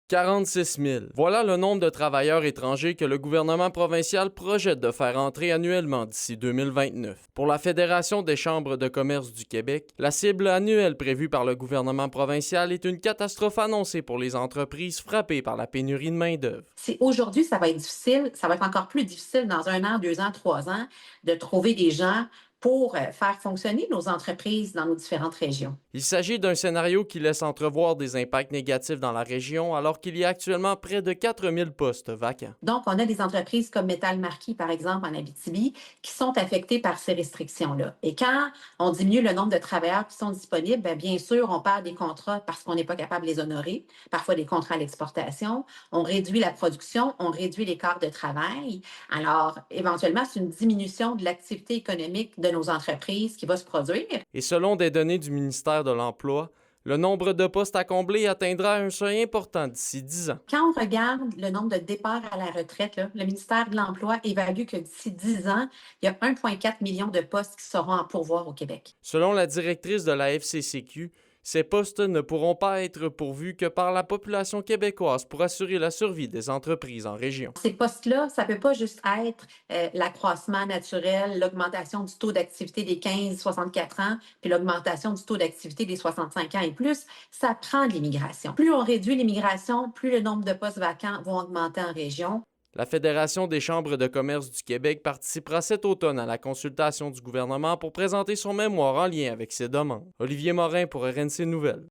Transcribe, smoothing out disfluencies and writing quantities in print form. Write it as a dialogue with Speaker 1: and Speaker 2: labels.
Speaker 1: 46 000. Voilà le nombre de travailleurs étrangers que le gouvernement provincial projette de faire entrer annuellement d'ici 2029. Pour la Fédération des chambres de commerce du Québec, la cible annuelle prévue par le gouvernement provincial est une catastrophe annoncée pour les entreprises frappées par la pénurie de main-d'œuvre.
Speaker 2: Si aujourd'hui, ça va être difficile, ça va être encore plus difficile dans 1 an, 2 ans, 3 ans, de trouver des gens pour faire fonctionner nos entreprises dans nos différentes régions.
Speaker 1: Il s'agit d'un scénario qui laisse entrevoir des impacts négatifs dans la région alors qu'il y a actuellement près de 4 000 postes vacants.
Speaker 2: Donc, on a des entreprises comme Métal Marquis, par exemple, en Abitibi, qui sont affectées par ces restrictions-là. Et quand on diminue le nombre de travailleurs qui sont disponibles, bien sûr, on perd des contrats parce qu'on n'est pas capable de les honorer, parfois des contrats à l'exportation. On réduit la production, on réduit les quarts de travail. Alors, éventuellement, c'est une diminution de l'activité économique de nos entreprises qui va se produire.
Speaker 1: Et selon des données du ministère de l'Emploi, le nombre de postes à combler atteindra un seuil important d'ici 10 ans.
Speaker 2: Quand on regarde le nombre de départs à la retraite, là, le ministère de l'Emploi évalue que d'ici 10 ans, il y a 1,4 million de postes qui seront en pourvoir au Québec.
Speaker 1: Selon la directrice de la FCCQ, ces postes ne pourront pas être pourvus que par la population québécoise pour assurer la survie des entreprises en région.
Speaker 2: Ces postes-là, ça ne peut pas juste être l'accroissement naturel, l'augmentation du taux d'activité des 15-64 ans, puis l'augmentation du taux d'activité des 65 ans et plus. Ça prend de l'immigration. Plus on réduit l'immigration, plus le nombre de postes vacants vont augmenter en région.
Speaker 1: La Fédération des chambres de commerce du Québec participera cet automne à la consultation du gouvernement pour présenter son mémoire en lien avec ces demandes. Olivier Morin pour RNC Nouvelles.